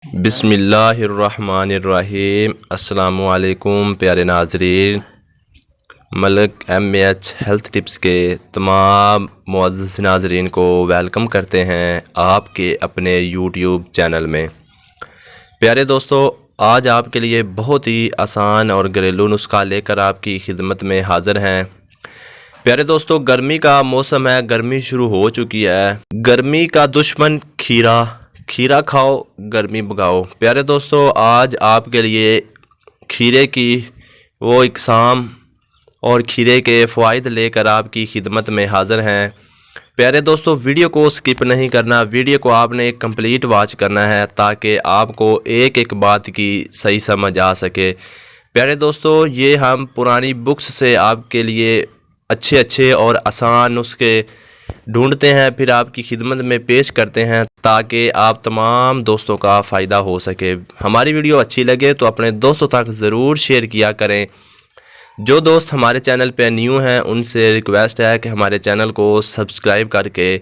بسم اللہ الرحمن الرحیم۔ السلام علیکم پیارے ناظرین، ملک MAH ہیلتھ ٹپس کے تمام معزز ناظرین کو ویلکم کرتے ہیں آپ کے اپنے YouTube چینل میں۔ پیارے دوستو، آج آپ کے لیے بہت ہی آسان اور گھریلو نسخہ لے کر آپ کی خدمت میں حاضر ہیں۔ پیارے دوستو، گرمی کا موسم ہے، گرمی شروع ہو چکی ہے۔ گرمی کا دشمن کھیرا کھاؤ، گرمی بھگاؤ۔ پیارے دوستو، آج آپ کے لیے کھیرے کی وہ اقسام اور کھیرے کے فوائد لے کر آپ کی خدمت میں حاضر ہیں۔ پیارے دوستو، ویڈیو کو سکپ نہیں کرنا، ویڈیو کو آپ نے کمپلیٹ واچ کرنا ہے تاکہ آپ کو ایک ایک بات کی صحیح سمجھ آ سکے۔ پیارے دوستو، یہ ہم پرانی بکس سے آپ کے لیے اچھے اور آسان نسخے ڈھونڈتے ہیں، پھر آپ کی خدمت میں پیش کرتے ہیں تاکہ آپ تمام دوستوں کا فائدہ ہو سکے۔ ہماری ویڈیو اچھی لگے تو اپنے دوستوں تک ضرور شیئر کیا کریں۔ جو دوست ہمارے چینل پہ نیو ہیں ان سے ریکویسٹ ہے کہ ہمارے چینل کو سبسکرائب کر کے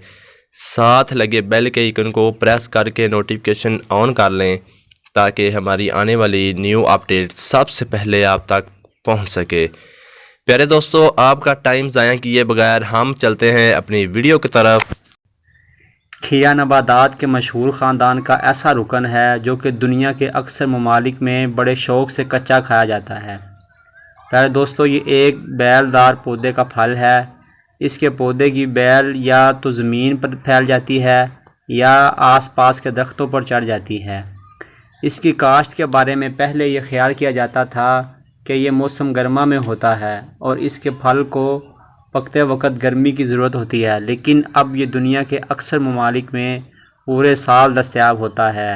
ساتھ لگے بیل کے آئیکن کو پریس کر کے نوٹیفیکیشن آن کر لیں تاکہ ہماری آنے والی نیو اپڈیٹ سب سے پہلے آپ تک پہنچ سکے۔ پیارے دوستو، آپ کا ٹائم ضائع کیے بغیر ہم چلتے ہیں اپنی ویڈیو کی طرف۔ کھیرا نباتات کے مشہور خاندان کا ایسا رکن ہے جو کہ دنیا کے اکثر ممالک میں بڑے شوق سے کچا کھایا جاتا ہے۔ پیارے دوستو، یہ ایک بیل دار پودے کا پھل ہے۔ اس کے پودے کی بیل یا تو زمین پر پھیل جاتی ہے یا آس پاس کے درختوں پر چڑھ جاتی ہے۔ اس کی کاشت کے بارے میں پہلے یہ خیال کیا جاتا تھا کہ یہ موسم گرما میں ہوتا ہے اور اس کے پھل کو پکتے وقت گرمی کی ضرورت ہوتی ہے، لیکن اب یہ دنیا کے اکثر ممالک میں پورے سال دستیاب ہوتا ہے۔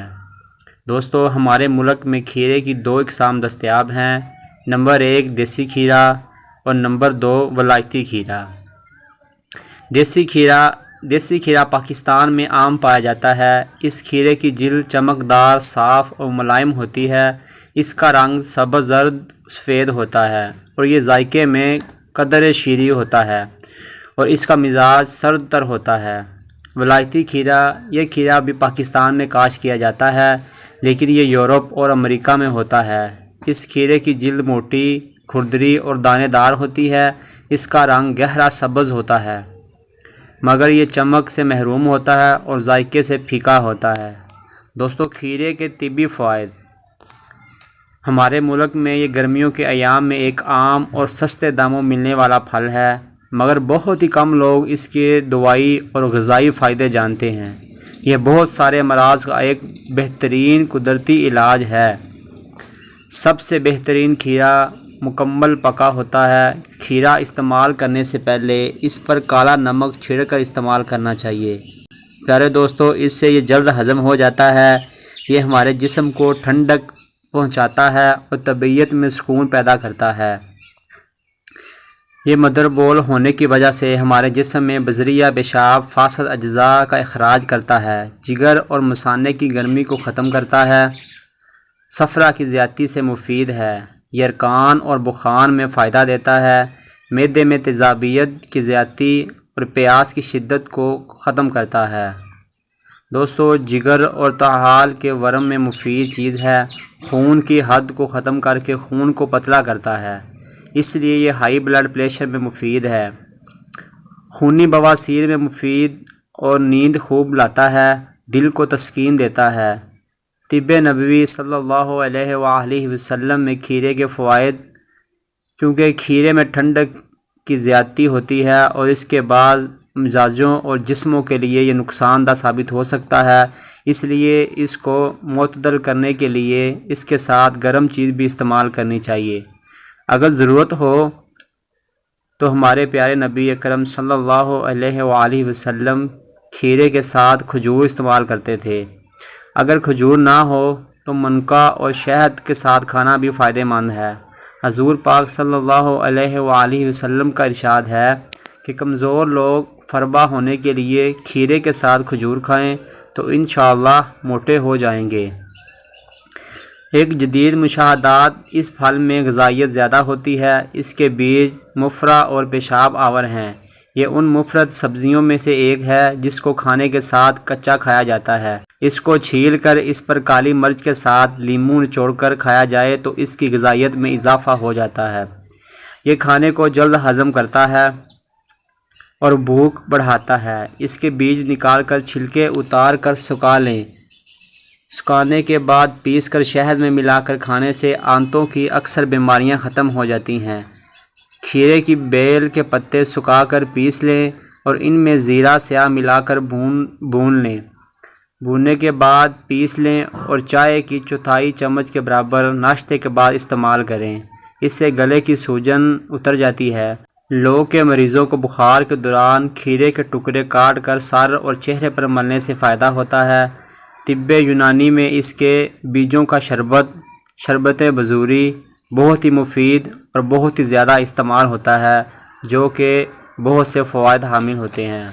دوستو، ہمارے ملک میں کھیرے کی دو اقسام دستیاب ہیں، نمبر 1 دیسی کھیرا اور نمبر 2 ولایتی کھیرا۔ دیسی کھیرا پاکستان میں عام پایا جاتا ہے۔ اس کھیرے کی جلد چمکدار، صاف اور ملائم ہوتی ہے۔ اس کا رنگ سبز زرد سفید ہوتا ہے اور یہ ذائقے میں قدر شیریں ہوتا ہے اور اس کا مزاج سرد تر ہوتا ہے۔ ولایتی کھیرا، یہ کھیرا بھی پاکستان میں کاشت کیا جاتا ہے لیکن یہ یورپ اور امریکہ میں ہوتا ہے۔ اس کھیرے کی جلد موٹی، کھردری اور دانے دار ہوتی ہے۔ اس کا رنگ گہرا سبز ہوتا ہے مگر یہ چمک سے محروم ہوتا ہے اور ذائقے سے پھیکا ہوتا ہے۔ دوستو، کھیرے کے طبی فوائد۔ ہمارے ملک میں یہ گرمیوں کے ایام میں ایک عام اور سستے داموں ملنے والا پھل ہے، مگر بہت ہی کم لوگ اس کے دوائی اور غذائی فائدے جانتے ہیں۔ یہ بہت سارے امراض کا ایک بہترین قدرتی علاج ہے۔ سب سے بہترین کھیرا مکمل پکا ہوتا ہے۔ کھیرا استعمال کرنے سے پہلے اس پر کالا نمک چھڑک کر استعمال کرنا چاہیے۔ پیارے دوستو، اس سے یہ جلد ہضم ہو جاتا ہے۔ یہ ہمارے جسم کو ٹھنڈک پہنچاتا ہے اور طبیعت میں سکون پیدا کرتا ہے۔ یہ مدر بول ہونے کی وجہ سے ہمارے جسم میں بذریعہ پیشاب فاسد اجزاء کا اخراج کرتا ہے، جگر اور مثانے کی گرمی کو ختم کرتا ہے، صفرا کی زیادتی سے مفید ہے، یرقان اور بخار میں فائدہ دیتا ہے، معدے میں تیزابیت کی زیادتی اور پیاس کی شدت کو ختم کرتا ہے۔ دوستو، جگر اور طحال کے ورم میں مفید چیز ہے، خون کی حد کو ختم کر کے خون کو پتلا کرتا ہے، اس لیے یہ ہائی بلڈ پریشر میں مفید ہے، خونی بواسیر میں مفید اور نیند خوب لاتا ہے، دل کو تسکین دیتا ہے۔ طب نبوی صلی اللہ علیہ وآلہ وسلم میں کھیرے کے فوائد۔ کیونکہ کھیرے میں ٹھنڈک کی زیادتی ہوتی ہے اور اس کے بعض مزاجوں اور جسموں کے لیے یہ نقصان دہ ثابت ہو سکتا ہے، اس لیے اس کو معتدل کرنے کے لیے اس کے ساتھ گرم چیز بھی استعمال کرنی چاہیے۔ اگر ضرورت ہو تو ہمارے پیارے نبی اکرم صلی اللہ علیہ وآلہ وسلم کھیرے کے ساتھ کھجور استعمال کرتے تھے۔ اگر کھجور نہ ہو تو منقا اور شہد کے ساتھ کھانا بھی فائدہ مند ہے۔ حضور پاک صلی اللہ علیہ وآلہ وسلم کا ارشاد ہے کہ کمزور لوگ فربا ہونے کے لیے کھیرے کے ساتھ کھجور کھائیں تو انشاءاللہ موٹے ہو جائیں گے۔ ایک جدید مشاہدات، اس پھل میں غذائیت زیادہ ہوتی ہے۔ اس کے بیج مفرا اور پیشاب آور ہیں۔ یہ ان مفرد سبزیوں میں سے ایک ہے جس کو کھانے کے ساتھ کچا کھایا جاتا ہے۔ اس کو چھیل کر اس پر کالی مرچ کے ساتھ لیموں نچوڑ کر کھایا جائے تو اس کی غذائیت میں اضافہ ہو جاتا ہے۔ یہ کھانے کو جلد ہضم کرتا ہے اور بھوک بڑھاتا ہے۔ اس کے بیج نکال کر چھلکے اتار کر سکھا لیں۔ سکھانے کے بعد پیس کر شہد میں ملا کر کھانے سے آنتوں کی اکثر بیماریاں ختم ہو جاتی ہیں۔ کھیرے کی بیل کے پتے سکھا کر پیس لیں اور ان میں زیرہ سیاہ ملا کر بھون لیں۔ بھوننے کے بعد پیس لیں اور چائے کی چوتھائی چمچ کے برابر ناشتے کے بعد استعمال کریں۔ اس سے گلے کی سوجن اتر جاتی ہے۔ لو کے مریضوں کو بخار کے دوران کھیرے کے ٹکڑے کاٹ کر سر اور چہرے پر ملنے سے فائدہ ہوتا ہے۔ طب یونانی میں اس کے بیجوں کا شربت بزوری بہت ہی مفید اور بہت ہی زیادہ استعمال ہوتا ہے، جو کہ بہت سے فوائد حامل ہوتے ہیں۔